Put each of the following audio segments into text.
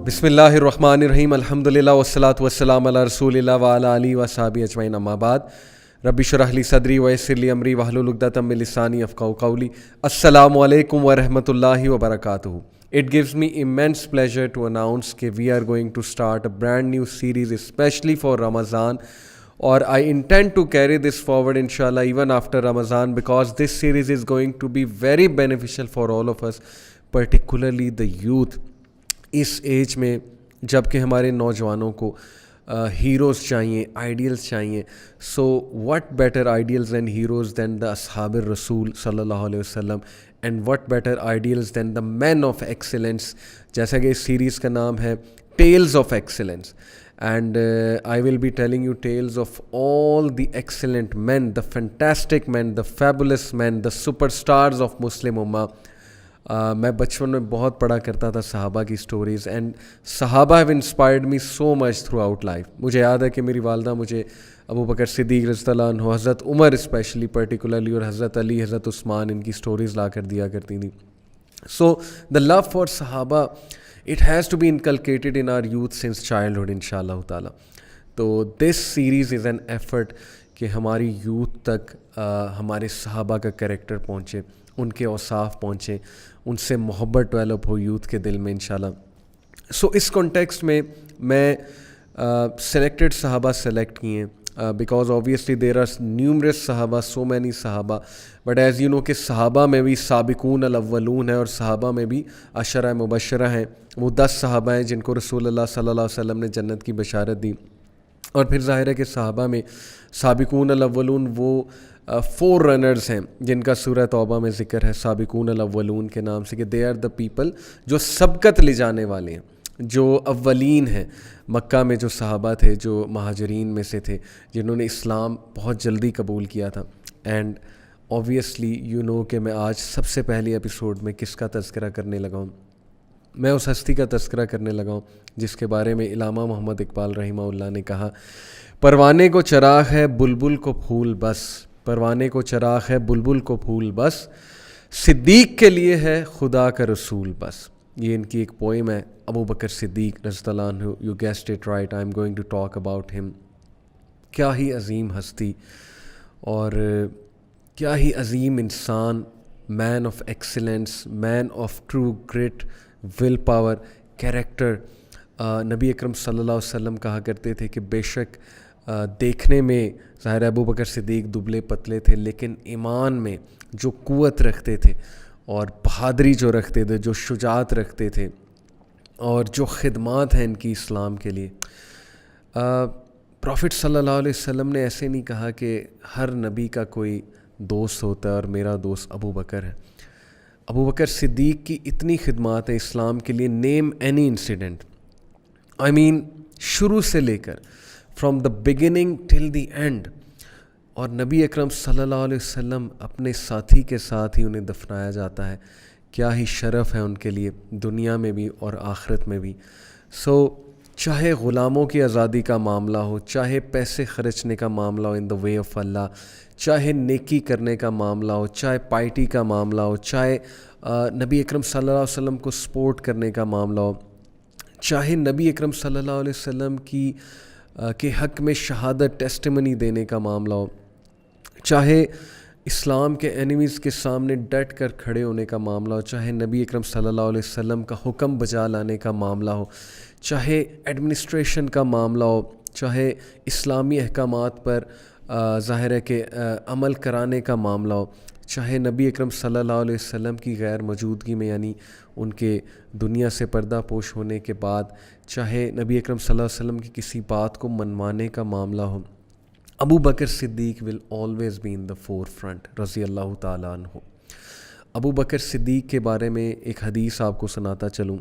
بسم اللہ الرحمن الرحیم الحمدللہ والصلاۃ والسلام علی رسول اللہ وعلی آلہ وصحبہ اجمعین اما بعد رب اشرح لی صدری ویسر لی امری واحلل عقدۃ من لسانی یفقہوا قولی. السلام علیکم ورحمۃ اللہ وبرکاتہ. It gives me immense pleasure to announce that we are going to start a brand new series especially for Ramadan, or I intend to carry this forward inshallah even after Ramadan, because this series is going to be very beneficial for all of us, particularly the youth. اس age میں جب کہ ہمارے نوجوانوں کو heroes چاہیے, ideals چاہیے. So what better ideals and heroes then the اصحاب الرسول صلی اللہ علیہ وسلم, and what better ideals then the men of excellence, جیسا کہ اس سیریز کا نام ہے tales of excellence. And I will be telling you tales of all the excellent men, the fantastic men, the fabulous men, the super stars of Muslim امہ. میں بچپن میں بہت پڑھا کرتا تھا صحابہ کی سٹوریز, اینڈ صحابہ have inspired me so much through out life. مجھے یاد ہے کہ میری والدہ مجھے ابو بکر صدیق رضی اللہ عنہ, حضرت عمر اسپیشلی پرٹیکولرلی, اور حضرت علی, حضرت عثمان, ان کی سٹوریز لا کر دیا کرتی تھیں. سو دا لو فار صحابہ it has to be inculcated in our youth since childhood انشاء اللہ تعالیٰ. تو this series is an effort کہ ہماری یوتھ تک ہمارے صحابہ کا کریکٹر پہنچے, ان کے اوصاف پہنچیں, ان سے محبت ڈیولپ ہو یوتھ کے دل میں انشاءاللہ. سو اس کانٹیکسٹ میں سلیکٹڈ صحابہ سلیکٹ کیے ہیں, because obviously there are numerous صحابہ, سو مینی صحابہ, بٹ ایز یو نو کہ صحابہ میں بھی سابقون الاولون ہے, اور صحابہ میں بھی عشرہ مبشرہ ہیں. وہ 10 صحابہ ہیں جن کو رسول اللہ صلی اللہ علیہ وسلم نے جنت کی بشارت دی. اور پھر ظاہر ہے کہ صحابہ میں سابقون الاولون وہ 4 رنرز ہیں جن کا سورہ توبہ میں ذکر ہے سابقون الاولون کے نام سے, کہ دے آر دا پیپل جو سبقت لے جانے والے ہیں, جو اولین ہیں. مکہ میں جو صحابہ تھے, جو مہاجرین میں سے تھے, جنہوں نے اسلام بہت جلدی قبول کیا تھا. اینڈ اوبویسلی یو نو کہ میں آج سب سے پہلی ایپیسوڈ میں کس کا تذکرہ کرنے لگا ہوں. میں اس ہستی کا تذکرہ کرنے لگا ہوں جس کے بارے میں علامہ محمد اقبال رحمہ اللہ نے کہا, پروانے کو چراغ ہے بلبل کو پھول بس, پروانے کو چراغ ہے بلبل کو پھول بس, صدیق کے لیے ہے خدا کا رسول بس. یہ ان کی ایک پوئم ہے, ابو بکر صدیق رضی اللہ عنہ. You guessed it right, I am going to talk about him. کیا ہی عظیم ہستی اور کیا ہی عظیم انسان, man of excellence, man of true great, will power, character. نبی اکرم صلی اللہ علیہ وسلم کہا کرتے تھے کہ بے شک دیکھنے میں ظاہر ابو بکر صدیق دبلے پتلے تھے, لیکن ایمان میں جو قوت رکھتے تھے, اور بہادری جو رکھتے تھے, جو شجاعت رکھتے تھے, اور جو خدمات ہیں ان کی اسلام کے لیے. پروفٹ صلی اللہ علیہ وسلم نے ایسے نہیں کہا کہ ہر نبی کا کوئی دوست ہوتا ہے اور میرا دوست ابو بکر ہے. ابو بکر صدیق کی اتنی خدمات ہیں اسلام کے لیے, نیم اینی انسیڈنٹ, آئی مین شروع سے لے کر from the beginning till the end. اور نبی اکرم صلی اللہ علیہ وسلم اپنے ساتھی کے ساتھ ہی انہیں دفنایا جاتا ہے. کیا ہی شرف ہے ان کے لیے دنیا میں بھی اور آخرت میں بھی. سو چاہے غلاموں کی آزادی کا معاملہ ہو, چاہے پیسے خرچنے کا معاملہ ہو ان دا وے آف اللہ, چاہے نیکی کرنے کا معاملہ ہو, چاہے پائٹی کا معاملہ ہو, چاہے نبی اکرم صلی اللہ علیہ وسلم کو سپورٹ کرنے کا معاملہ ہو, چاہے نبی اکرم صلی اللہ علیہ وسلم کی کے حق میں شہادت ٹیسٹیمنی دینے کا معاملہ ہو, چاہے اسلام کے اینیمیز کے سامنے ڈٹ کر کھڑے ہونے کا معاملہ ہو, چاہے نبی اکرم صلی اللہ علیہ وسلم کا حکم بجا لانے کا معاملہ ہو, چاہے ایڈمنسٹریشن کا معاملہ ہو, چاہے اسلامی احکامات پر ظاہر ہے کہ عمل کرانے کا معاملہ ہو, چاہے نبی اکرم صلی اللہ علیہ وسلم کی غیر موجودگی میں یعنی ان کے دنیا سے پردہ پوش ہونے کے بعد, چاہے نبی اکرم صلی اللہ علیہ وسلم کی کسی بات کو منوانے کا معاملہ ہو, Abu Bakr Siddiq will always be in the forefront رضی اللہ تعالیٰ عنہ. ابو بکر صدیق کے بارے میں ایک حدیث آپ کو سناتا چلوں.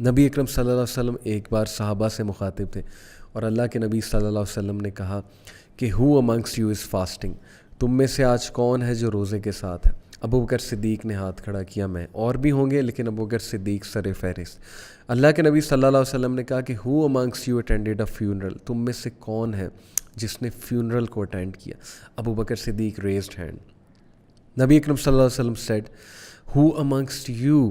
نبی اکرم صلی اللہ علیہ وسلم ایک بار صحابہ سے مخاطب تھے, اور اللہ کے نبی صلی اللہ علیہ وسلم نے کہا کہ who amongst you is fasting, تم میں سے آج کون ہے جو روزے کے ساتھ ہے. ابو بکر صدیق نے ہاتھ کھڑا کیا, میں, اور بھی ہوں گے لیکن ابو بکر صدیق سر فہرست. اللہ کے نبی صلی اللہ علیہ وسلم نے کہا کہ who amongst you attended a funeral, تم میں سے کون ہے جس نے فیونرل کو اٹینڈ کیا. ابو بکر صدیق ریزڈ ہینڈ. نبی اکرم صلی اللہ علیہ وسلم said, who amongst you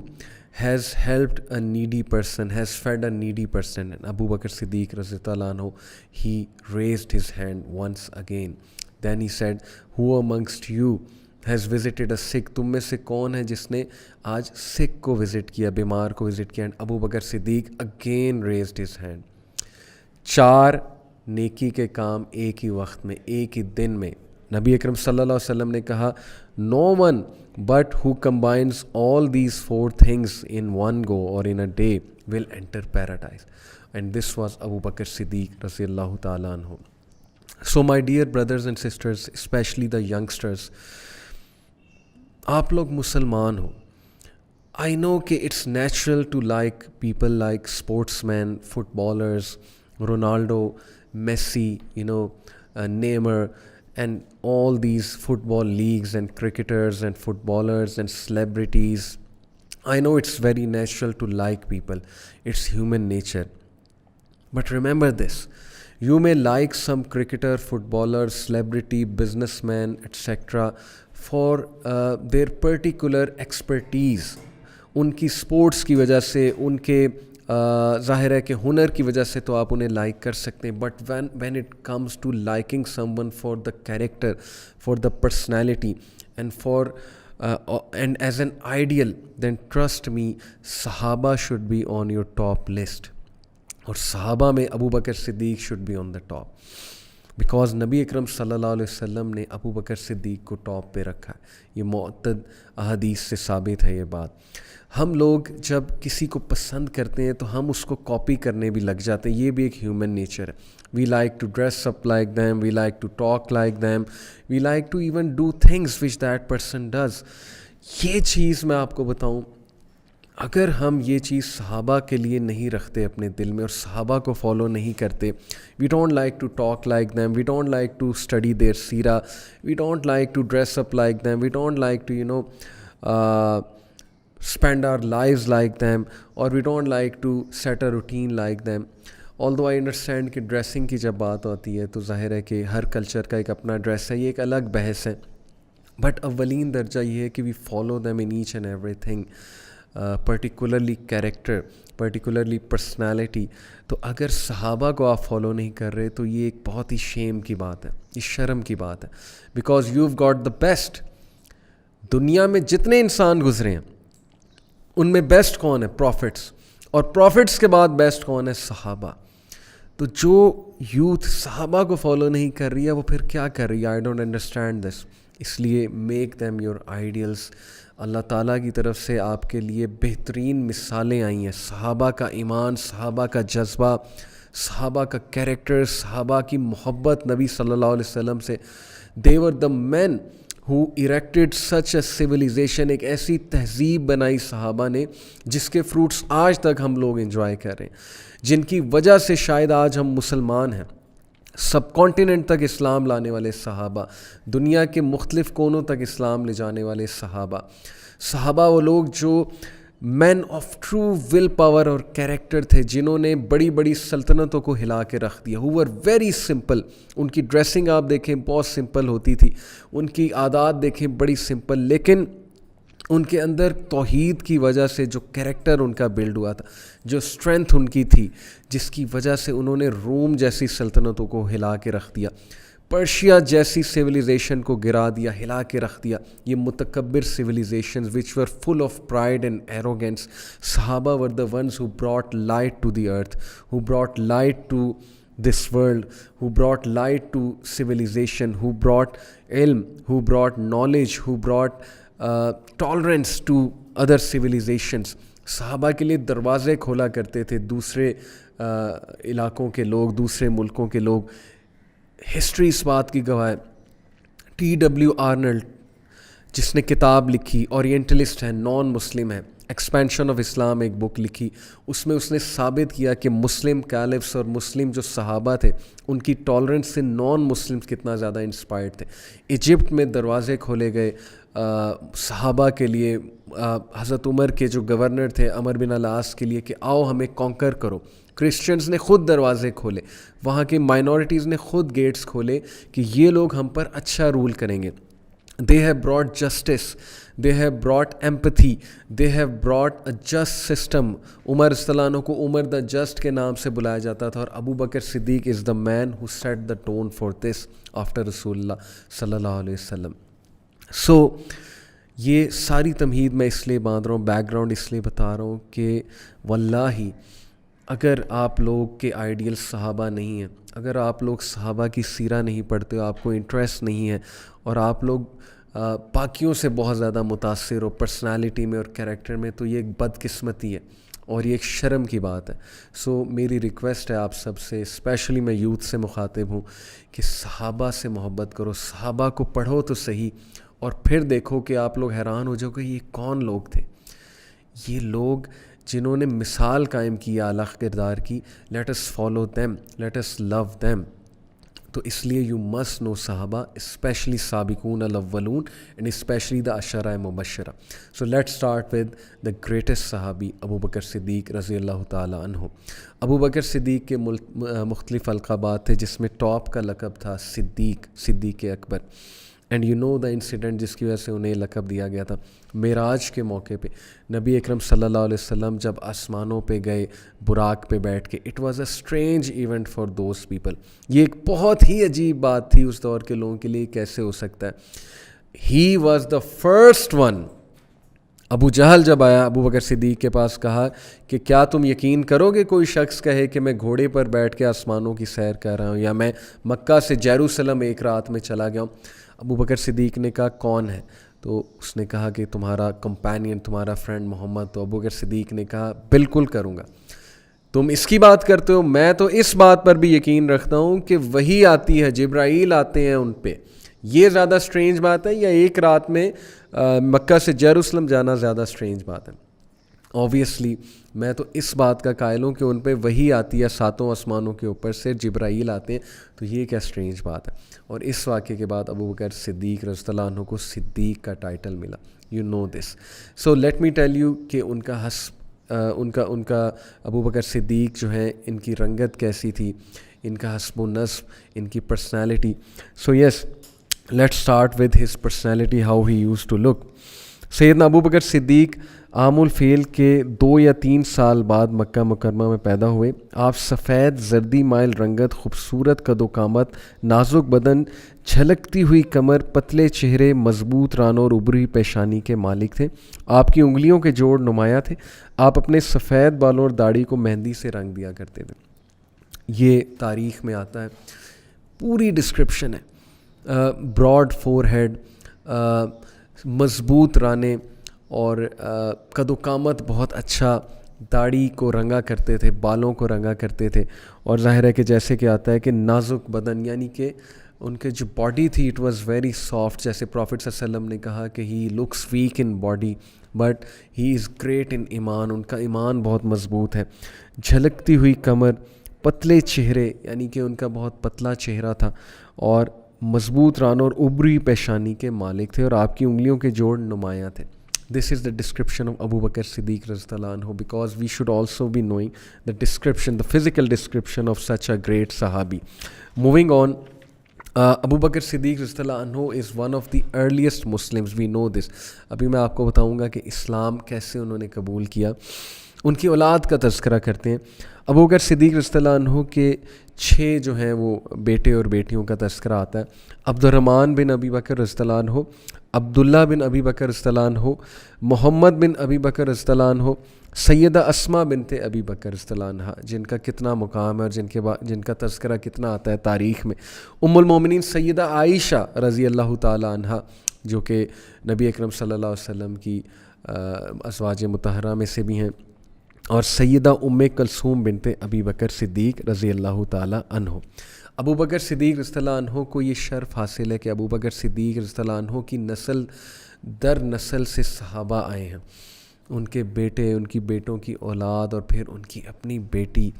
has helped a needy person, has fed a needy person. And Abu Bakr Siddiq Radhiyallahu anhu, he raised his hand once again. Then he said, who amongst you has visited a sick? تم میں سے کون ہے جس نے آج سکھ کو visit کیا, بیمار کو وزٹ کیا؟ And Abu Bakr Siddiq again raised his hand. 4 نیکی کے کام ایک ہی وقت میں, ایک ہی دن میں. نبی اکرم صلی اللہ علیہ وسلم نے کہا, no one but who combines all these 4 things in one go or in a day will enter paradise. And this was Abu Bakr Siddiq radiyallahu ta'ala anhu. So my dear brothers and sisters, especially the youngsters, آپ لوگ مسلمان ہو. I know کہ it's natural to like people like sportsmen, footballers, Ronaldo, Messi, Neymar, and all these football leagues and cricketers and footballers and celebrities. I know it's very natural to like people. It's human nature. But remember this, you may like some cricketer, footballer, celebrity, businessman, etc. for their particular expertise. ان کی sports کی وجہ سے, ان کے ظاہر ہے کہ ہنر کی وجہ سے تو آپ انہیں لائک کر سکتے ہیں. But when it comes to liking someone for the character, for the personality and as an ideal, then trust me, صحابہ should be on your top list. اور صحابہ میں Abu Bakr Siddiq should be on the top, because نبی اکرم صلی اللہ علیہ وسلم نے ابو بکر صدیق کو ٹاپ پہ رکھا ہے. یہ معتد احادیث سے ثابت ہے یہ بات. ہم لوگ جب کسی کو پسند کرتے ہیں تو ہم اس کو کاپی کرنے بھی لگ جاتے ہیں. یہ بھی ایک ہیومن نیچر ہے. We like to dress up like them, we like to talk like them, we like to even do things which that person does. یہ چیز میں آپ کو بتاؤں, اگر ہم یہ چیز صحابہ کے لیے نہیں رکھتے اپنے دل میں اور صحابہ کو فالو نہیں کرتے, we don't like to talk like them, we don't like to study their سیرہ, we don't like to dress up like them, we don't like to spend our lives like them, or we don't like to set a routine like them. Although I understand کہ dressing کی جب بات ہوتی ہے تو ظاہر ہے کہ ہر کلچر کا ایک اپنا ڈریس ہے, یہ ایک الگ بحث ہے. بٹ اولین درجہ یہ ہے کہ وی follow them in each and everything, particularly character, particularly personality. تو اگر صحابہ کو آپ فالو نہیں کر رہے تو یہ ایک بہت ہی شیم کی بات ہے, یہ شرم کی بات ہے. Because you've got the best. دنیا میں جتنے انسان گزرے ہیں ان میں بیسٹ کون ہے؟ پروفٹس. اور پروفٹس کے بعد بیسٹ کون ہے؟ صحابہ. تو جو یوتھ صحابہ کو فالو نہیں کر رہی ہے وہ پھر کیا کر رہی ہے؟ I don't understand this. اس لیے میک دیم یور آئیڈیلس. اللہ تعالیٰ کی طرف سے آپ کے لیے بہترین مثالیں آئی ہیں. صحابہ کا ایمان, صحابہ کا جذبہ, صحابہ کا کیریکٹر, صحابہ کی محبت نبی صلی اللہ علیہ وسلم سے. they were the men who erected such a civilization. ایک ایسی تہذیب بنائی صحابہ نے جس کے فروٹس آج تک ہم لوگ انجوائے کر رہے ہیں, جن کی وجہ سے شاید آج ہم مسلمان ہیں. سب کانٹیننٹ تک اسلام لانے والے صحابہ, دنیا کے مختلف کونوں تک اسلام لے جانے والے صحابہ. صحابہ وہ لوگ جو مین آف ٹرو ول پاور اور کیریکٹر تھے, جنہوں نے بڑی بڑی سلطنتوں کو ہلا کے رکھ دیا. who were very simple. ان کی ڈریسنگ آپ دیکھیں بہت سمپل ہوتی تھی, ان کی عادات دیکھیں بڑی سمپل, لیکن ان کے اندر توحید کی وجہ سے جو کیریکٹر ان کا بلڈ ہوا تھا, جو اسٹرینتھ ان کی تھی, جس کی وجہ سے انہوں نے روم جیسی سلطنتوں کو ہلا کے رکھ دیا, پرشیا جیسی سویلائزیشن کو گرا دیا, ہلا کے رکھ دیا. یہ متکبر civilisations which were full of pride and arrogance. صحابہ were the ones who brought light to the earth, who brought light to this world, who brought light to civilization, who brought ilm, who brought knowledge, who brought tolerance to other civilizations. صحابہ کے لیے دروازے کھولا کرتے تھے دوسرے علاقوں کے لوگ, دوسرے ملکوں کے لوگ. ہسٹری اس بات کی گواہ ہے. T.W. آرنلڈ جس نے کتاب لکھی, اورینٹلسٹ ہے, نان مسلم ہے, ایکسپینشن آف اسلام ایک بک لکھی, اس میں اس نے ثابت کیا کہ مسلم کیلفس اور مسلم جو صحابہ تھے ان کی ٹالرنس سے نان مسلمس کتنا زیادہ انسپائرڈ تھے. ایجپٹ میں دروازے کھولے گئے صحابہ کے لیے, حضرت عمر کے جو گورنر تھے عمر بن العاص کے لیے کہ آؤ ہمیں کانکر کرو. کرسچنز نے خود دروازے کھولے, وہاں کے مائنورٹیز نے خود گیٹس کھولے کہ یہ لوگ ہم پر اچھا رول کریں گے. They have brought justice, they have brought empathy, they have brought a just system. عمر رضی اللہ عنہ کو عمر دا جسٹ کے نام سے بلایا جاتا تھا, اور Abu Bakr Siddiq is the main who set the tone for this after رسول اللہ صلی اللہ علیہ وسلم. سو یہ ساری تمہید میں اس لیے باندھ رہا ہوں, بیک گراؤنڈ اس لیے بتا رہا ہوں کہ واللہ اگر آپ لوگ کے آئیڈیل صحابہ نہیں ہیں, اگر آپ لوگ صحابہ کی سیرہ نہیں پڑھتے ہو, آپ کو انٹرسٹ نہیں ہے, اور آپ لوگ باقیوں سے بہت زیادہ متاثر ہو پرسنالٹی میں اور کیریکٹر میں, تو یہ ایک بد قسمتی ہے اور یہ ایک شرم کی بات ہے. سو میری ریکویسٹ ہے آپ سب سے, اسپیشلی میں یوتھ سے مخاطب ہوں, کہ صحابہ سے محبت کرو, صحابہ کو پڑھو تو صحیح, اور پھر دیکھو کہ آپ لوگ حیران ہو جاؤ کہ یہ کون لوگ تھے. یہ لوگ جنہوں نے مثال قائم کی اعلیٰ کردار کی. Let us follow them, let us love them. تو اس لیے یو مسٹ نو صحابہ, اسپیشلی سابقون الاولون اینڈ اسپیشلی دا عشرہ مبشرہ. So let start with the greatest صحابی ابو بکر صدیق رضی اللہ تعالیٰ عنہ. ابو بکر صدیق کے مختلف القابات تھے, جس میں ٹاپ کا لقب تھا Siddiq, Siddiq Akbar. And you know the incident جس کی وجہ سے انہیں لقب دیا گیا تھا. معراج کے موقع پہ نبی اکرم صلی اللہ علیہ وسلم جب آسمانوں پہ گئے براق پہ بیٹھ کے, it was a strange event for those people. یہ ایک بہت ہی عجیب بات تھی اس دور کے لوگوں کے لیے, کیسے ہو سکتا ہے. He was the first one. Abu Jahl جب آیا ابو بکر صدیق کے پاس, کہا کہ کیا تم یقین کرو گے کوئی شخص کہے کہ میں گھوڑے پر بیٹھ کے آسمانوں کی سیر کر رہا ہوں, یا میں مکہ سے یروشلم ایک رات میں چلا گیا ہوں. ابو بکر صدیق نے کہا کون ہے؟ تو اس نے کہا کہ تمہارا کمپینین, تمہارا فرینڈ محمد. تو ابو بکر صدیق نے کہا بالکل کروں گا. تم اس کی بات کرتے ہو, میں تو اس بات پر بھی یقین رکھتا ہوں کہ وہی آتی ہے, جبرائیل آتے ہیں ان پہ. یہ زیادہ اسٹرینج بات ہے, یا ایک رات میں مکہ سے یروشلم جانا زیادہ اسٹرینج بات ہے؟ اوبویسلی میں تو اس بات کا قائل ہوں کہ ان پہ وہی آتی ہے, ساتوں آسمانوں کے اوپر سے جبرائیل آتے ہیں. تو یہ کیا اسٹرینج بات ہے. اور اس واقعے کے بعد ابو بکر صدیق رضی اللہ عنہ کو صدیق کا ٹائٹل ملا. You know this. So let me tell you کہ ان کا ابو بکر صدیق جو ہیں, ان کی رنگت کیسی تھی, ان کا حسب و نسب, ان کی personality. So yes, let start with his personality, how he used to look. سیدنا ابو بکر صدیق عام الفیل کے 2 یا 3 سال بعد مکہ مکرمہ میں پیدا ہوئے. آپ سفید زردی مائل رنگت, خوبصورت قد و قامت, نازک بدن, جھلکتی ہوئی کمر, پتلے چہرے, مضبوط رانوں اور ابری پیشانی کے مالک تھے. آپ کی انگلیوں کے جوڑ نمایاں تھے. آپ اپنے سفید بالوں اور داڑھی کو مہندی سے رنگ دیا کرتے تھے. یہ تاریخ میں آتا ہے, پوری ڈسکرپشن ہے. براڈ فور ہیڈ, مضبوط رانے, اور قد و قامت بہت اچھا, داڑھی کو رنگا کرتے تھے, بالوں کو رنگا کرتے تھے. اور ظاہر ہے کہ جیسے کہ آتا ہے کہ نازک بدن, یعنی کہ ان کے جو باڈی تھی اٹ واز ویری سافٹ. جیسے پروفٹ صلی اللہ علیہ وسلم نے کہا کہ he looks weak in body but he is great in ایمان. ان کا ایمان بہت مضبوط ہے. جھلکتی ہوئی کمر, پتلے چہرے, یعنی کہ ان کا بہت پتلا چہرہ تھا, اور مضبوط رانوں اور ابری پیشانی کے مالک تھے, اور آپ کی انگلیوں کے جوڑ نمایاں تھے. This is the description of Abu Bakr Siddiq radhiyallahu anhu, because we should also be knowing the description, the physical description of such a great Sahabi. Moving on, Abu Bakr Siddiq radhiyallahu anhu is one of the earliest Muslims. We know this. ابھی میں آپ کو بتاؤں گا کہ اسلام کیسے انہوں نے قبول کیا. ان کی اولاد کا تذکرہ کرتے ہیں. ابو بکر صدیق رضی اللہ عنہ کے 6 جو ہیں وہ بیٹے اور بیٹیوں کا تذکرہ آتا ہے. عبد الرحمن بن ابی بکر رضی اللہ عنہ, عبداللہ بن ابی بکر رضی اللہ عنہ, محمد بن ابی بکر رضی اللہ عنہ, سیدہ اسما بنت ابی بکر رضی اللہ عنہ, جن کا کتنا مقام ہے اور جن کا تذکرہ کتنا آتا ہے تاریخ میں. ام المومنین سیدہ عائشہ رضی اللہ تعالی عنہ, جو کہ نبی اکرم صلی اللہ علیہ وسلم کی ازواج مطہرہ میں سے بھی ہیں, اور سیدہ ام کلثوم بنت ابی بکر صدیق رضی اللہ تعالی عنہ. ابو بکر صدیق رضی اللہ عنہ کو یہ شرف حاصل ہے کہ ابو بکر صدیق رضی اللہ عنہ کی نسل در نسل سے صحابہ آئے ہیں. ان کے بیٹے, ان کی بیٹوں کی اولاد, اور پھر ان کی اپنی بیٹی.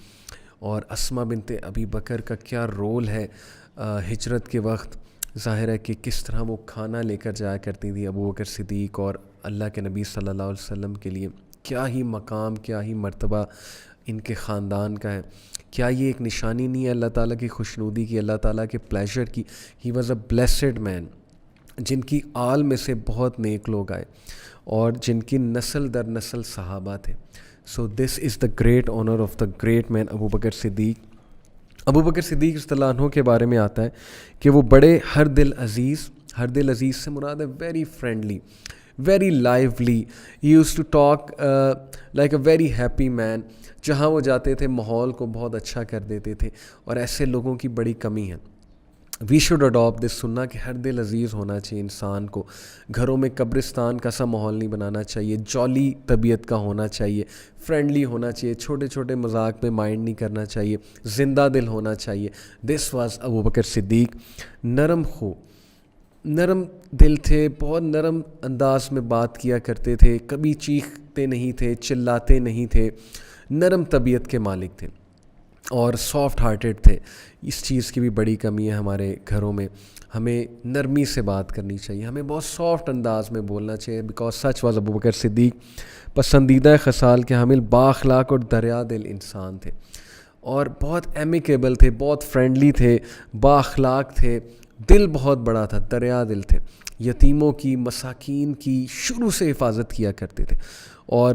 اور اسما بنت ابی بکر کا کیا رول ہے ہجرت کے وقت. ظاہر ہے کہ کس طرح وہ کھانا لے کر جایا کرتی تھی ابو بکر صدیق اور اللہ کے نبی صلی اللہ علیہ وسلم کے لیے. کیا ہی مقام, کیا ہی مرتبہ ان کے خاندان کا ہے. کیا یہ ایک نشانی نہیں ہے اللہ تعالیٰ کی خوشنودی کی, اللہ تعالیٰ کے پلیجر کی. ہی واز اے بلیسڈ مین. جن کی آل میں سے بہت نیک لوگ آئے اور جن کی نسل در نسل صحابہ تھے. So this is the great honour of the great man Abu Bakr Siddiq. Abu Bakr Siddiq رضی اللہ عنہ کے بارے میں آتا ہے کہ وہ بڑے ہر دل عزیز سے مراد ہے very friendly, very lively. He used to talk like a very happy man. جہاں وہ جاتے تھے ماحول کو بہت اچھا کر دیتے تھے, اور ایسے لوگوں کی بڑی کمی ہے. وی شوڈ اڈاپٹ دس سننا کہ ہر دل عزیز ہونا چاہیے انسان کو. گھروں میں قبرستان کا سا ماحول نہیں بنانا چاہیے, جالی طبیعت کا ہونا چاہیے, فرینڈلی ہونا چاہیے, چھوٹے چھوٹے مذاق میں مائنڈ نہیں کرنا چاہیے, زندہ دل ہونا چاہیے. دس واز ابو بکر صدیق. نرم دل تھے, بہت نرم انداز میں بات کیا کرتے تھے, کبھی چیختے نہیں تھے, چلاتے نہیں تھے, نرم طبیعت کے مالک تھے اور سافٹ ہارٹیڈ تھے. اس چیز کی بھی بڑی کمی ہے ہمارے گھروں میں. ہمیں نرمی سے بات کرنی چاہیے, ہمیں بہت سافٹ انداز میں بولنا چاہیے. بیکاز سچ واز ابو بکر صدیق پسندیدہ خصال کے حامل بااخلاق اور دریا دل انسان تھے, اور بہت ایمیکیبل تھے, بہت فرینڈلی تھے, بااخلاق تھے, دل بہت بڑا تھا, دریا دل تھے. یتیموں کی, مساکین کی شروع سے حفاظت کیا کرتے تھے. اور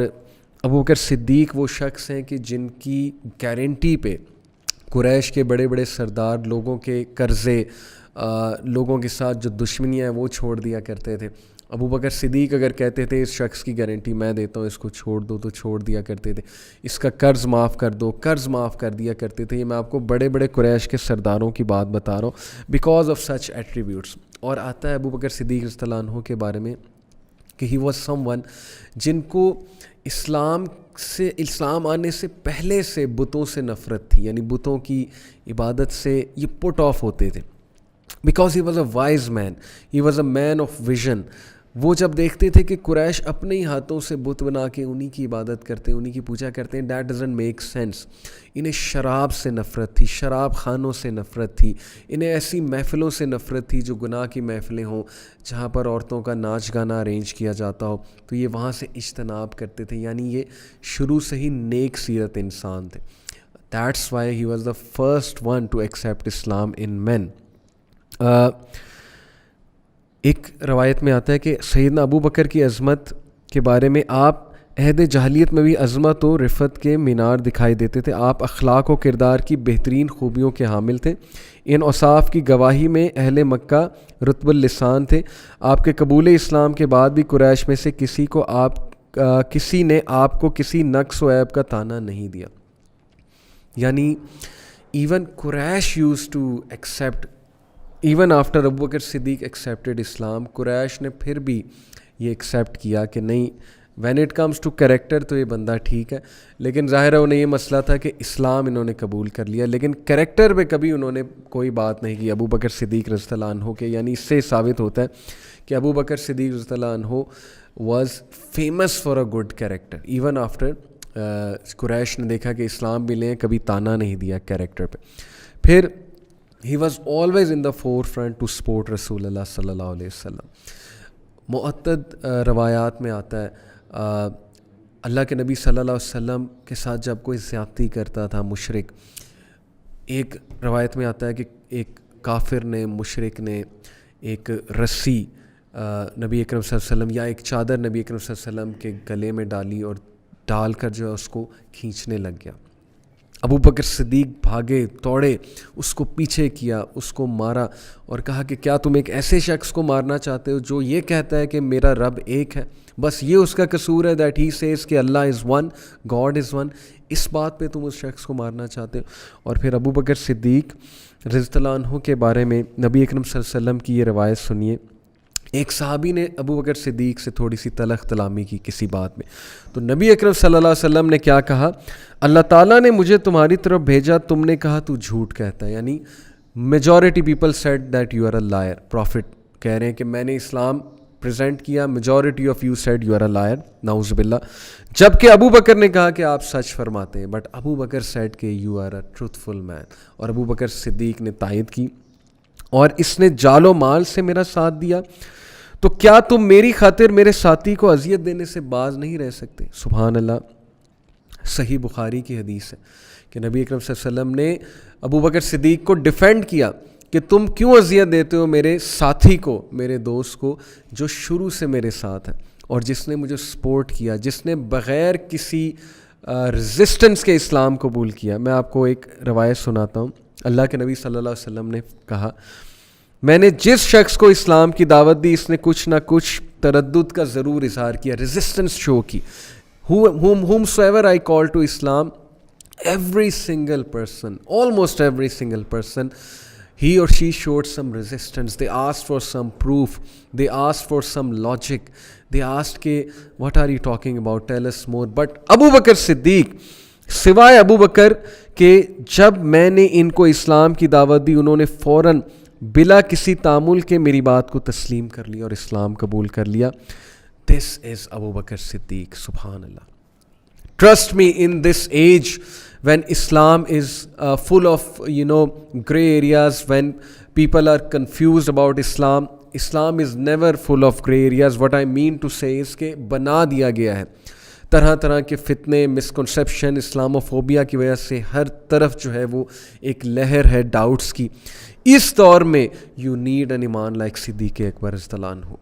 ابو بکر صدیق وہ شخص ہیں کہ جن کی گارنٹی پہ قریش کے بڑے بڑے سردار لوگوں کے قرضے, لوگوں کے ساتھ جو دشمنیاں ہیں وہ چھوڑ دیا کرتے تھے. ابو بکر صدیق اگر کہتے تھے اس شخص کی گارنٹی میں دیتا ہوں, اس کو چھوڑ دو, تو چھوڑ دیا کرتے تھے. اس کا قرض معاف کر دو, قرض معاف کر دیا کرتے تھے. یہ میں آپ کو بڑے بڑے قریش کے سرداروں کی بات بتا رہا ہوں, بیکاز آف سچ ایٹریبیوٹس. اور آتا ہے ابو بکر صدیق رضی اللہ عنہ کے بارے میں کہ ہی واز سم ون جن کو اسلام آنے سے پہلے سے بتوں سے نفرت تھی, یعنی بتوں کی عبادت سے یہ پٹ آف ہوتے تھے. Because he was a wise man, he was a man of vision. وہ جب دیکھتے تھے کہ قریش اپنے ہی ہاتھوں سے بت بنا کے انہی کی عبادت کرتے ہیں, انہی کی پوجا کرتے ہیں, دیٹ ڈزنٹ میک سینس. انہیں شراب سے نفرت تھی, شراب خانوں سے نفرت تھی, انہیں ایسی محفلوں سے نفرت تھی جو گناہ کی محفلیں ہوں, جہاں پر عورتوں کا ناچ گانا ارینج کیا جاتا ہو, تو یہ وہاں سے اجتناب کرتے تھے. یعنی یہ شروع سے ہی نیک سیرت انسان تھے. That's why he was the first one to accept Islam in men. ایک روایت میں آتا ہے کہ سیدنا ابو بکر کی عظمت کے بارے میں, آپ عہد جاہلیت میں بھی عظمت و رفت کے مینار دکھائی دیتے تھے. آپ اخلاق و کردار کی بہترین خوبیوں کے حامل تھے. ان اوصاف کی گواہی میں اہل مکہ رطب اللسان تھے. آپ کے قبول اسلام کے بعد بھی قریش میں سے کسی نے آپ کو کسی نقص و عیب کا طعنہ نہیں دیا. یعنی even Quraysh used to accept, even after Abu Bakr Siddiq accepted Islam, Quraysh نے پھر بھی یہ ایکسیپٹ کیا کہ نہیں, when it comes to character تو یہ بندہ ٹھیک ہے. لیکن ظاہر ہے انہیں یہ مسئلہ تھا کہ اسلام انہوں نے قبول کر لیا, لیکن کریکٹر پہ کبھی انہوں نے کوئی بات نہیں کی ابو بکر صدیق رضی اللہ عنہ کے. یعنی اس سے ثابت ہوتا ہے کہ ابو بکر صدیق رضی اللہ عنہ was famous for a good character. Even after Quraysh نے دیکھا کہ اسلام بھی لیں, کبھی طعنہ نہیں دیا کریکٹر پہ. پھر he was always in the forefront to support رسول اللہ صلی اللہ علیہ وسلم. معتد روایات میں آتا ہے اللہ کے نبی صلی اللہ علیہ وسلم کے ساتھ جب کوئی زیادتی کرتا تھا مشرک, ایک روایت میں آتا ہے کہ ایک کافر نے, مشرک نے ایک رسی نبی اکرم صلی اللہ علیہ وسلم یا ایک چادر نبی اکرم صلی اللہ علیہ وسلم کے گلے میں ڈالی اور ڈال کر جو ہے اس کو کھینچنے لگ گیا. ابو بکر صدیق بھاگے, دوڑے, اس کو پیچھے کیا, اس کو مارا اور کہا کہ کیا تم ایک ایسے شخص کو مارنا چاہتے ہو جو یہ کہتا ہے کہ میرا رب ایک ہے, بس یہ اس کا قصور ہے, دیٹ ہی سیز کہ Allah is one, God is one, اس بات پہ تم اس شخص کو مارنا چاہتے ہو. اور پھر ابو بکر صدیق رضی اللہ عنہ کے بارے میں نبی اکرم صلی اللہ علیہ وسلم کی یہ روایت سنیے. ایک صحابی نے ابو بکر صدیق سے تھوڑی سی تلخ کلامی کی کسی بات میں, تو نبی اکرم صلی اللہ علیہ وسلم نے کیا کہا, اللہ تعالیٰ نے مجھے تمہاری طرف بھیجا, تم نے کہا تو جھوٹ کہتا ہے. یعنی majority people said that you are a liar. Prophet کہہ رہے ہیں کہ میں نے اسلام پریزنٹ کیا, majority of you said you are a liar, نعوذ باللہ. جبکہ ابو بکر نے کہا کہ آپ سچ فرماتے ہیں, بٹ ابو بکر سیڈ کہ یو آر اے ٹروتھفل مین. اور ابو بکر صدیق نے تائید کی, اور اس نے جال و مال سے میرا ساتھ دیا, تو کیا تم میری خاطر میرے ساتھی کو اذیت دینے سے باز نہیں رہ سکتے. سبحان اللہ. صحیح بخاری کی حدیث ہے کہ نبی اکرم صلی اللہ علیہ وسلم نے ابو بکر صدیق کو ڈیفینڈ کیا کہ تم کیوں اذیت دیتے ہو میرے ساتھی کو, میرے دوست کو جو شروع سے میرے ساتھ ہے اور جس نے مجھے سپورٹ کیا, جس نے بغیر کسی ریزسٹنس کے اسلام قبول کیا. میں آپ کو ایک روایت سناتا ہوں. اللہ کے نبی صلی اللہ علیہ وسلم نے کہا, میں نے جس شخص کو اسلام کی دعوت دی اس نے کچھ نہ کچھ تردد کا ضرور اظہار کیا, ریزسٹنس شو کی. whomsoever I call to Islam, every single person, almost every single person, he or she showed some resistance. They asked for some proof. They asked for some logic. They asked کہ what are you talking about, tell us more. But ابو بکر صدیق, سوائے ابو بکر کہ جب میں نے ان کو اسلام کی دعوت دی انہوں نے فوراً بلا کسی تعامل کے میری بات کو تسلیم کر لیا اور اسلام قبول کر لیا. This is Abu Bakr Siddiq, subhanallah. Trust me, in this age when Islam is full of, gray areas, when people are confused about Islam, Islam is never full of gray areas. What I mean to say is کہ بنا دیا گیا ہے طرح طرح کے فتنے, misconception, Islamophobia کی وجہ سے ہر طرف جو ہے وہ ایک لہر ہے ڈاؤٹس کی. اس دور میں یو نیڈ این ایمان لائک صدیق اکبر رضی اللہ عنہ.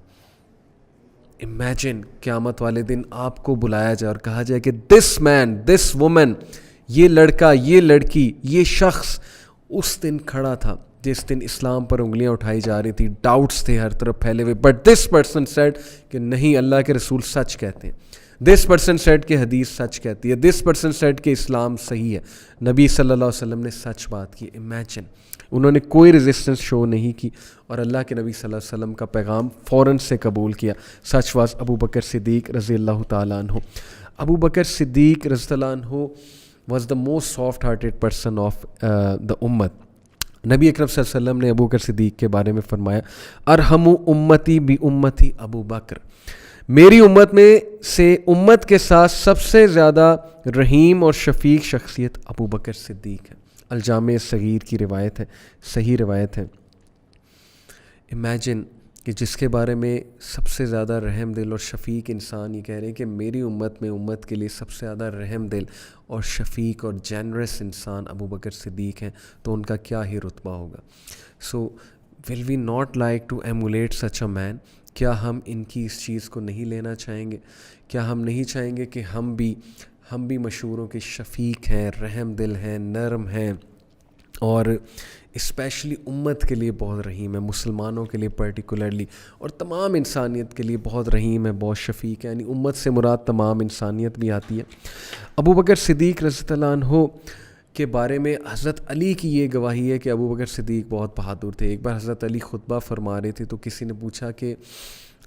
امیجن قیامت والے دن آپ کو بلایا جائے اور کہا جائے کہ دس مین, دس وومن, یہ لڑکا, یہ لڑکی, یہ شخص اس دن کھڑا تھا جس دن اسلام پر انگلیاں اٹھائی جا رہی تھی, ڈاؤٹس تھے ہر طرف پھیلے ہوئے, بٹ دس پرسن سیڈ کہ نہیں, اللہ کے رسول سچ کہتے ہیں. دس پرسن سیڈ کہ حدیث سچ کہتی ہے. دس پرسن سیڈ کہ اسلام صحیح ہے. نبی صلی اللہ علیہ وسلم نے سچ بات کی. امیجن, انہوں نے کوئی ریزسٹنس شو نہیں کی اور اللہ کے نبی صلی اللہ علیہ وسلم کا پیغام فوراً سے قبول کیا. Such was Abu Bakr Siddiq رضی اللہ تعالیٰ عنہ. ابو بکر صدیق رضی اللہ عنہ was the most soft hearted person of the امت. نبی اکرم صلی اللہ علیہ وسلم نے ابو بکر صدیق کے بارے میں فرمایا, ارحم امتی بی امتی ابو بکر, میری امت میں سے امت کے ساتھ سب سے زیادہ رحیم اور شفیق شخصیت ابو بکر صدیق ہے. الجامع صغیر کی روایت ہے, صحیح روایت ہے. امیجن کہ جس کے بارے میں سب سے زیادہ رحم دل اور شفیق انسان یہ کہہ رہے ہیں کہ میری امت میں امت کے لیے سب سے زیادہ رحم دل اور شفیق اور جینرس انسان ابو بکر صدیق ہیں, تو ان کا کیا ہی رتبہ ہوگا. سو ول وی ناٹ لائک ٹو ایمولیٹ سچ اے مین. کیا ہم ان کی اس چیز کو نہیں لینا چاہیں گے؟ کیا ہم نہیں چاہیں گے کہ ہم بھی مشہوروں کے شفیق ہیں, رحم دل ہیں, نرم ہیں اور اسپیشلی امت کے لیے بہت رحیم ہے, مسلمانوں کے لیے پرٹیکولرلی اور تمام انسانیت کے لیے بہت رحیم ہے, بہت شفیق ہے. یعنی امت سے مراد تمام انسانیت بھی آتی ہے. ابو بکر صدیق رضی اللہ عنہ کے بارے میں حضرت علی کی یہ گواہی ہے کہ ابو بکر صدیق بہت بہادر تھے. ایک بار حضرت علی خطبہ فرما رہے تھے تو کسی نے پوچھا کہ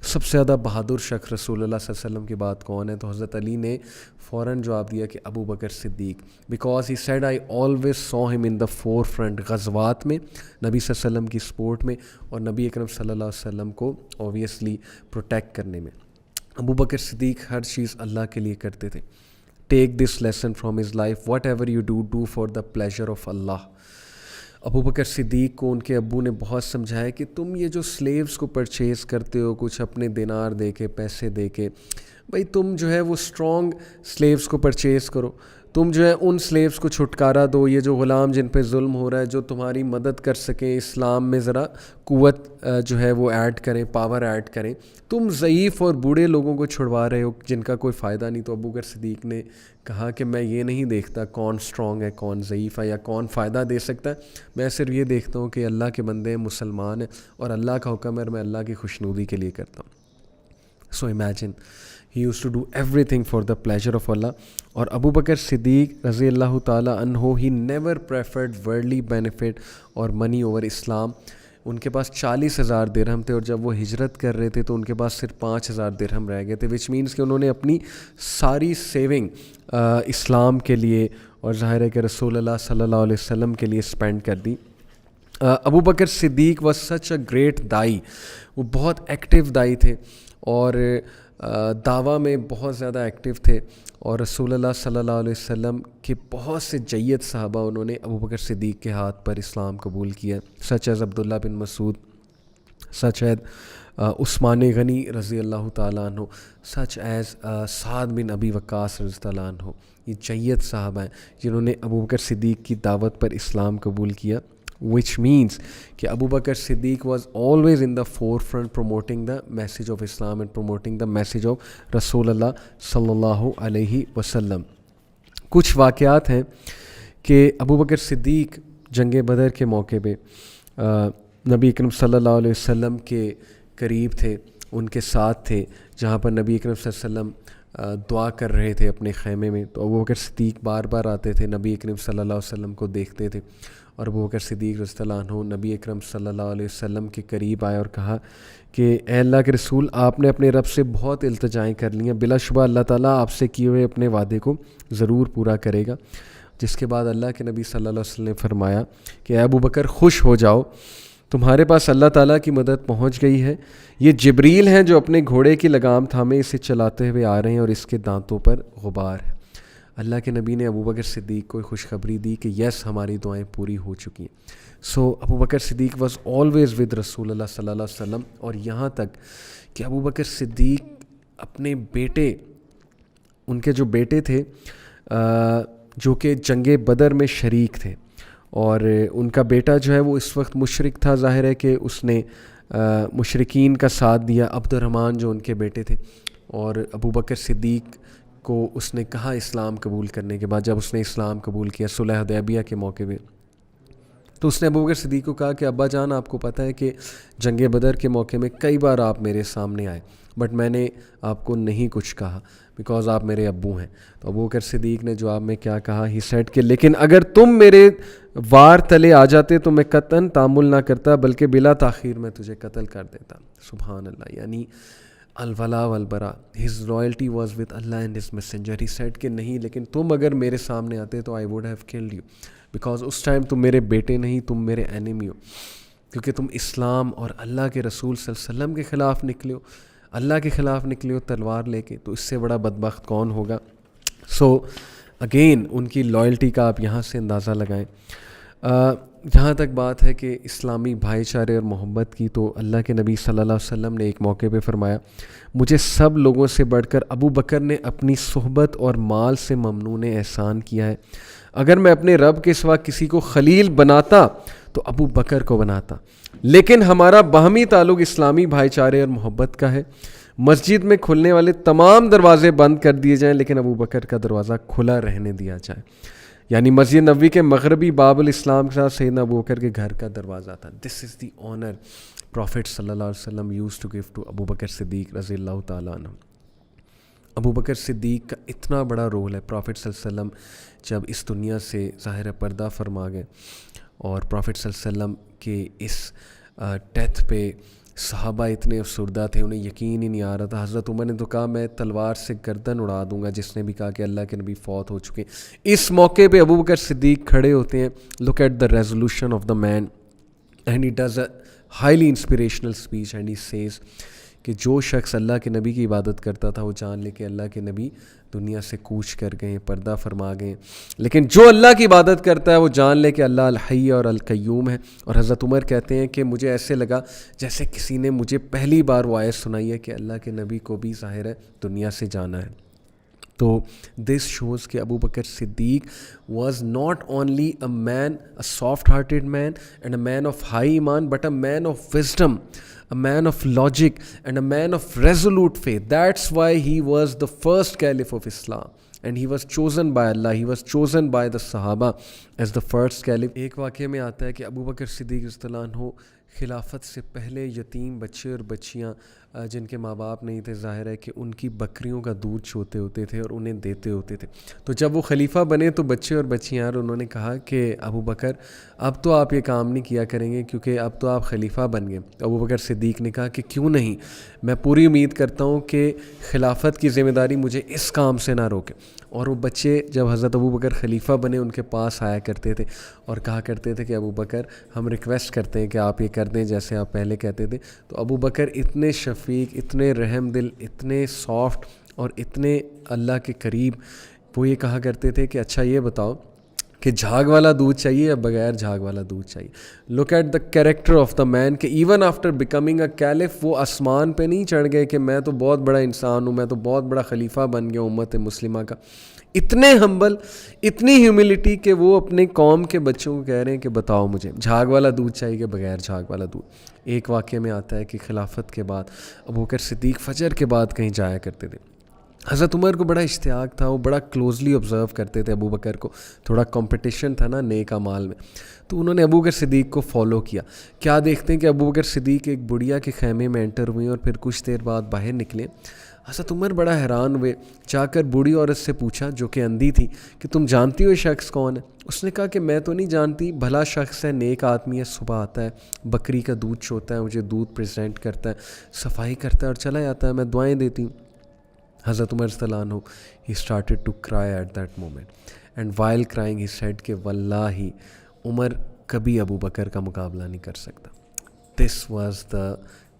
سب سے زیادہ بہادر شخص رسول اللہ صلی اللہ علیہ وسلم کی بات کون ہے؟ تو حضرت علی نے فوراً جواب دیا کہ Abu Bakr Siddiq, because he said I always saw him in the four front, غزوات میں نبی صلی اللہ علیہ وسلم کی سپورٹ میں اور نبی اکرم صلی اللہ علیہ وسلم کو اوبویسلی پروٹیکٹ کرنے میں. ابو بکر صدیق ہر چیز اللہ کے لیے کرتے تھے. Take this lesson from his life, whatever you do for the pleasure of Allah. Abu Bakr Siddiq کو ان کے ابو نے بہت سمجھایا کہ تم یہ جو سلیوز کو پرچیز کرتے ہو کچھ اپنے دینار دے کے, پیسے دے کے, بھائی تم جو ہے وہ اسٹرانگ سلیوز کو پرچیز کرو, تم جو ہے ان سلیوز کو چھٹکارا دو, یہ جو غلام جن پہ ظلم ہو رہا ہے, جو تمہاری مدد کر سکیں, اسلام میں ذرا قوت جو ہے وہ ایڈ کریں, پاور ایڈ کریں. تم ضعیف اور بوڑھے لوگوں کو چھڑوا رہے ہو جن کا کوئی فائدہ نہیں. تو ابو بکر صدیق نے کہا کہ میں یہ نہیں دیکھتا کون اسٹرانگ ہے, کون ضعیف ہے یا کون فائدہ دے سکتا ہے, میں صرف یہ دیکھتا ہوں کہ اللہ کے بندے مسلمان ہیں اور اللہ کا حکم ہے اور میں اللہ کی خوشنودی کے لیے کرتا ہوں. So imagine he used to do everything for the pleasure of Allah. اور ابو بکر صدیق رضی اللہ تعالیٰ عنہ he never preferred worldly benefit اور منی اوور اسلام. ان کے پاس 40,000 درہم تھے اور جب وہ ہجرت کر رہے تھے تو ان کے پاس صرف 5,000 درہم رہ گئے تھے, وچ مینس کہ انہوں نے اپنی ساری سیونگ اسلام کے لیے اور ظاہر ہے کہ رسول اللہ صلی اللہ علیہ وسلم کے لیے اسپینڈ کر دی. ابو بکر Siddiq was such a great دائی. وہ بہت ایکٹیو دائی تھے اور دعویٰ میں بہت زیادہ ایکٹیو تھے اور رسول اللہ صلی اللہ علیہ وسلم کے بہت سے جید صحابہ انہوں نے ابو بکر صدیق کے ہاتھ پر اسلام قبول کیا, سچ ایز عبداللہ بن مسعود, سچ ایز عثمان غنی رضی اللہ تعالیٰ عنہ, سچ ایز سعد بن ابی وقاص رضی اللہ عنہ. یہ جید صحابہ ہیں جنہوں نے ابو بکر صدیق کی دعوت پر اسلام قبول کیا which means کہ Abu Bakr Siddiq was always in the forefront promoting the message of Islam and promoting the message of رسول اللہ صلی اللہ علیہ وسلم. کچھ واقعات ہیں کہ ابو بکر صدیق جنگ بدر کے موقع پہ نبی اکرم صلی اللہ علیہ وسلم کے قریب تھے, ان کے ساتھ تھے, جہاں پر نبی اکرم صلی اللہ علیہ وسلم دعا کر رہے تھے اپنے خیمے میں. تو ابو بکر صدیق بار بار آتے تھے, نبی اکرم صلی اللہ علیہ وسلم کو دیکھتے تھے, اور ابو بکر صدیق رضی اللہ عنہ نبی اکرم صلی اللہ علیہ وسلم کے قریب آئے اور کہا کہ اے اللہ کے رسول, آپ نے اپنے رب سے بہت التجائیں کر لی ہیں, بلا شبہ اللہ تعالیٰ آپ سے کیے ہوئے اپنے وعدے کو ضرور پورا کرے گا. جس کے بعد اللہ کے نبی صلی اللہ علیہ وسلم نے فرمایا کہ اے ابو بکر خوش ہو جاؤ, تمہارے پاس اللہ تعالیٰ کی مدد پہنچ گئی ہے. یہ جبریل ہیں جو اپنے گھوڑے کی لگام تھامے اسے چلاتے ہوئے آ رہے ہیں اور اس کے دانتوں پر غبار ہے. اللہ کے نبی نے ابو بکر صدیق کو خوشخبری دی کہ یس, ہماری دعائیں پوری ہو چکی ہیں. سو ابو بکر صدیق واز آلویز ود رسول اللہ صلی اللہ علیہ وسلم. اور یہاں تک کہ ابو بکر صدیق اپنے بیٹے, ان کے جو بیٹے تھے جو کہ جنگ بدر میں شریک تھے, اور ان کا بیٹا جو ہے وہ اس وقت مشرک تھا, ظاہر ہے کہ اس نے مشرکین کا ساتھ دیا, عبد الرحمن جو ان کے بیٹے تھے. اور ابو بکر صدیق کو اس نے کہا اسلام قبول کرنے کے بعد, جب اس نے اسلام قبول کیا صلح حدیبیہ کے موقع پہ, تو اس نے ابو بکر صدیق کو کہا کہ ابا جان, آپ کو پتہ ہے کہ جنگ بدر کے موقع میں کئی بار آپ میرے سامنے آئے, بٹ میں نے آپ کو نہیں کچھ کہا بیکاز آپ میرے ابو ہیں. تو ابو بکر صدیق نے جواب میں کیا کہا, ہی سیڈ کہ لیکن اگر تم میرے وار تلے آ جاتے تو میں قطعاً تامل نہ کرتا, بلکہ بلا تاخیر میں تجھے قتل کر دیتا. سبحان اللہ, یعنی الولا والبرا, his loyalty was with Allah and his messenger. He said کہ نہیں, لیکن تم اگر میرے سامنے آتے تو I would have killed you, because اس ٹائم تم میرے بیٹے نہیں, تم میرے اینیمی ہو, کیونکہ تم اسلام اور اللہ کے رسول صلی اللہ علیہ وسلم کے خلاف نکلے ہو, اللہ کے خلاف نکلے ہو تلوار لے کے, تو اس سے بڑا بدبخت کون ہوگا. سو اگین ان کی لائلٹی کا آپ یہاں سے اندازہ لگائیں. جہاں تک بات ہے کہ اسلامی بھائی چارے اور محبت کی, تو اللہ کے نبی صلی اللہ علیہ وسلم نے ایک موقع پہ فرمایا, مجھے سب لوگوں سے بڑھ کر ابو بکر نے اپنی صحبت اور مال سے ممنون احسان کیا ہے. اگر میں اپنے رب کے سوا کسی کو خلیل بناتا تو ابو بکر کو بناتا, لیکن ہمارا باہمی تعلق اسلامی بھائی چارے اور محبت کا ہے. مسجد میں کھلنے والے تمام دروازے بند کر دیے جائیں, لیکن ابو بکر کا دروازہ کھلا رہنے دیا جائے. یعنی مسجد نبوی کے مغربی باب الاسلام کے ساتھ سیدنا ابو بکر کے گھر کا دروازہ تھا. دس از دی آنر پروفٹ صلی اللہ علیہ وسلم use to give to Abu Bakr Siddiq رضی اللہ تعالیٰ عنہ. ابو بکر صدیق کا اتنا بڑا رول ہے. پروفٹ صلی اللہ علیہ وسلم جب اس دنیا سے ظاہر پردہ فرما گئے, اور پروفٹ صلی اللہ علیہ وسلم کے اس ڈیتھ پہ صحابہ اتنے افسردہ تھے, انہیں یقین ہی نہیں آ رہا تھا. حضرت عمر نے تو کہا میں تلوار سے گردن اڑا دوں گا, جس نے بھی کہا کہ اللہ کے نبی فوت ہو چکے. اس موقع پہ ابو بکر صدیق کھڑے ہوتے ہیں. Look at the resolution of the man, and he does a highly inspirational speech, and he says کہ جو شخص اللہ کے نبی کی عبادت کرتا تھا وہ جان لے کہ اللہ کے نبی دنیا سے کوچ کر گئے, پردہ فرما گئے, لیکن جو اللہ کی عبادت کرتا ہے وہ جان لے کہ اللہ الحی اور القیوم ہے. اور حضرت عمر کہتے ہیں کہ مجھے ایسے لگا جیسے کسی نے مجھے پہلی بار وہ آیت سنائی ہے کہ اللہ کے نبی کو بھی ظاہر ہے دنیا سے جانا ہے. تو دس شوز کہ Abu Bakr Siddiq was not only a man, a soft hearted man and a man of high ایمان, but a man of wisdom, a man of logic and a man of resolute faith. That's why he was the first caliph of Islam, and he was chosen by Allah, he was chosen by the Sahaba as the first caliph. ایک واقعے میں آتا ہے کہ Abu بکر Siddiq رضی اللہ عنہ خلافت سے پہلے یتیم بچے اور بچیاں جن کے ماں باپ نہیں تھے, ظاہر ہے کہ ان کی بکریوں کا دودھ چوتے ہوتے تھے اور انہیں دیتے ہوتے تھے. تو جب وہ خلیفہ بنے تو بچے اور بچیاں, انہوں نے کہا کہ ابو بکر اب تو آپ یہ کام نہیں کیا کریں گے کیونکہ اب تو آپ خلیفہ بن گئے. ابو بکر صدیق نے کہا کہ کیوں نہیں, میں پوری امید کرتا ہوں کہ خلافت کی ذمہ داری مجھے اس کام سے نہ روکے. اور وہ بچے جب حضرت ابو بکر خلیفہ بنے ان کے پاس آیا کرتے تھے اور کہا کرتے تھے کہ ابو بکر ہم ریکویسٹ کرتے ہیں کہ آپ یہ کر دیں جیسے آپ پہلے کہتے تھے. تو ابو بکر اتنے شفیق, اتنے رحم دل, اتنے سافٹ اور اتنے اللہ کے قریب, وہ یہ کہا کرتے تھے کہ اچھا یہ بتاؤ کہ جھاگ والا دودھ چاہیے یا بغیر جھاگ والا دودھ چاہیے. Look at the character of the man کہ even after becoming a caliph وہ آسمان پہ نہیں چڑھ گئے کہ میں تو بہت بڑا انسان ہوں, میں تو بہت بڑا خلیفہ بن گیا امت مسلمہ کا. اتنے ہمبل, اتنی ہیوملٹی کہ وہ اپنے قوم کے بچوں کو کہہ رہے ہیں کہ بتاؤ مجھے جھاگ والا دودھ چاہیے کہ بغیر جھاگ والا دودھ. ایک واقعے میں آتا ہے کہ خلافت کے بعد ابوبکر صدیق فجر کے بعد کہیں جایا کرتے تھے. حضرت عمر کو بڑا اشتیاق تھا, وہ بڑا کلوزلی آبزرو کرتے تھے ابو بکر کو, تھوڑا کمپٹیشن تھا نا نیک اعمال میں, تو انہوں نے ابو بکر صدیق کو فالو کیا. کیا دیکھتے ہیں کہ ابو بکر صدیق ایک بڑھیا کے خیمے میں انٹر ہوئے اور پھر کچھ دیر بعد باہر نکلے. حضرت عمر بڑا حیران ہوئے, جا کر بوڑھی عورت سے پوچھا جو کہ اندھی تھی کہ تم جانتی ہو یہ شخص کون ہے؟ اس نے کہا کہ میں تو نہیں جانتی, بھلا شخص ہے, نیک آدمی ہے, صبح آتا ہے, بکری کا دودھ چوتا ہے, مجھے دودھ پریزنٹ کرتا ہے, صفائی کرتا ہے اور چلا جاتا ہے, میں دعائیں دیتی ہوں. حضرت عمر رضی اللہ عنہ he started to cry at that moment and while crying he said کہ واللہ عمر کبھی ابو بکر کا مقابلہ نہیں کر سکتا. This was the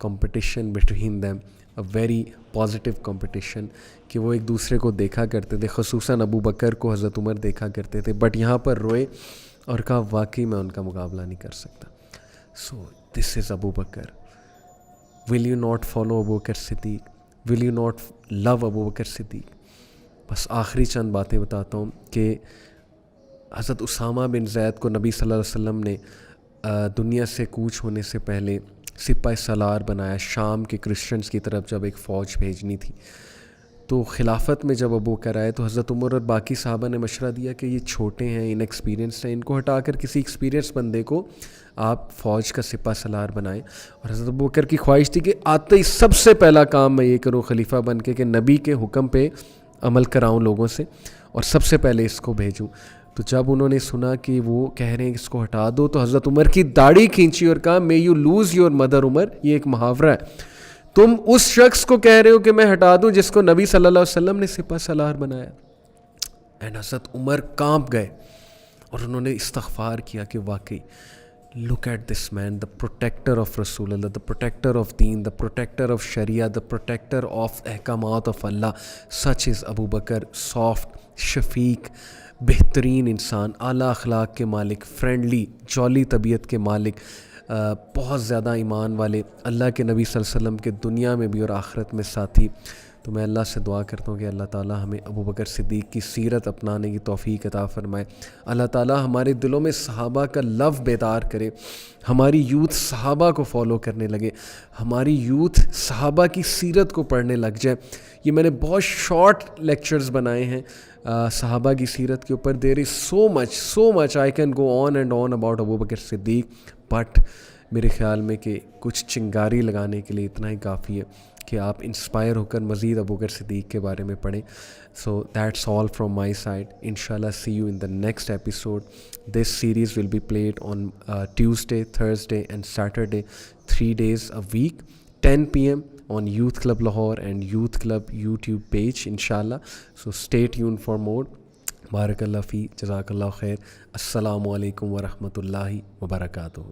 competition between them, a very positive competition کہ وہ ایک دوسرے کو دیکھا کرتے تھے, خصوصاً ابو بکر کو حضرت عمر دیکھا کرتے تھے, بٹ یہاں پر روئے اور کہا واقعی میں ان کا مقابلہ نہیں کر سکتا. So this is Abu Bakr. Will you not follow Abu Bakr Siddiq? Will you not love ابو بکر صدیق؟ بس آخری چند باتیں بتاتا ہوں کہ حضرت اسامہ بن زید کو نبی صلی اللہ علیہ وسلم نے دنیا سے کوچ ہونے سے پہلے سپاہ سالار بنایا شام کے کرسچنز کی طرف جب ایک فوج بھیجنی تھی. تو خلافت میں جب ابو بکر آئے تو حضرت عمر اور باقی صحابہ نے مشورہ دیا کہ یہ چھوٹے ہیں, ان ایکسپیرینس ہیں, ان کو ہٹا کر کسی ایکسپیرینس بندے کو آپ فوج کا سپاہ سالار بنائیں. اور حضرت ابو بکر کی خواہش تھی کہ آتے ہی سب سے پہلا کام میں یہ کروں خلیفہ بن کے کہ نبی کے حکم پہ عمل کراؤں لوگوں سے اور سب سے پہلے اس کو بھیجوں. تو جب انہوں نے سنا کہ وہ کہہ رہے ہیں کہ اس کو ہٹا دو تو حضرت عمر کی داڑھی کھینچی اور کہا may you lose your mother عمر. یہ ایک محاورہ ہے, تم اس شخص کو کہہ رہے ہو کہ میں ہٹا دوں جس کو نبی صلی اللہ علیہ وسلم نے سپاہ سالار بنایا. اینڈ حضرت عمر کانپ گئے اور انہوں نے استغفار کیا کہ واقعی look at this man, the protector of رسول اللہ, the protector of deen, the protector of Shariah, the protector of احکامات of Allah, such is Abu Bakr, soft, شفیق, بہترین انسان, اعلیٰ اخلاق کے مالک, فرینڈلی, جولی طبیعت کے مالک, بہت زیادہ ایمان والے, اللہ کے نبی صلی اللہ علیہ وسلم کے دنیا میں بھی اور آخرت میں ساتھی. تو میں اللہ سے دعا کرتا ہوں کہ اللہ تعالیٰ ہمیں ابو بکر صدیق کی سیرت اپنانے کی توفیق عطا فرمائے. اللہ تعالیٰ ہمارے دلوں میں صحابہ کا لو بیدار کرے, ہماری یوتھ صحابہ کو فالو کرنے لگے, ہماری یوتھ صحابہ کی سیرت کو پڑھنے لگ جائے. یہ میں نے بہت شارٹ لیکچرز بنائے ہیں صحابہ کی سیرت کے اوپر. There is so much I can go on and on about Abu Bakr Siddiq, but میرے خیال میں کہ کچھ چنگاری لگانے کے لیے اتنا ہی کافی ہے کہ آپ انسپائر ہو کر مزید ابو بکر صدیق کے بارے میں پڑھیں. So that's all from my side. انشاءاللہ see you in the next episode. This series will be played on Tuesday, Thursday and Saturday, 3 days a week, 10 PM on Youth Club Lahore and Youth Club YouTube page inshallah. So stay tuned for more. Barakallah fi, jazakallah khair. Assalamu alaikum wa rahmatullahi wa barakatuh.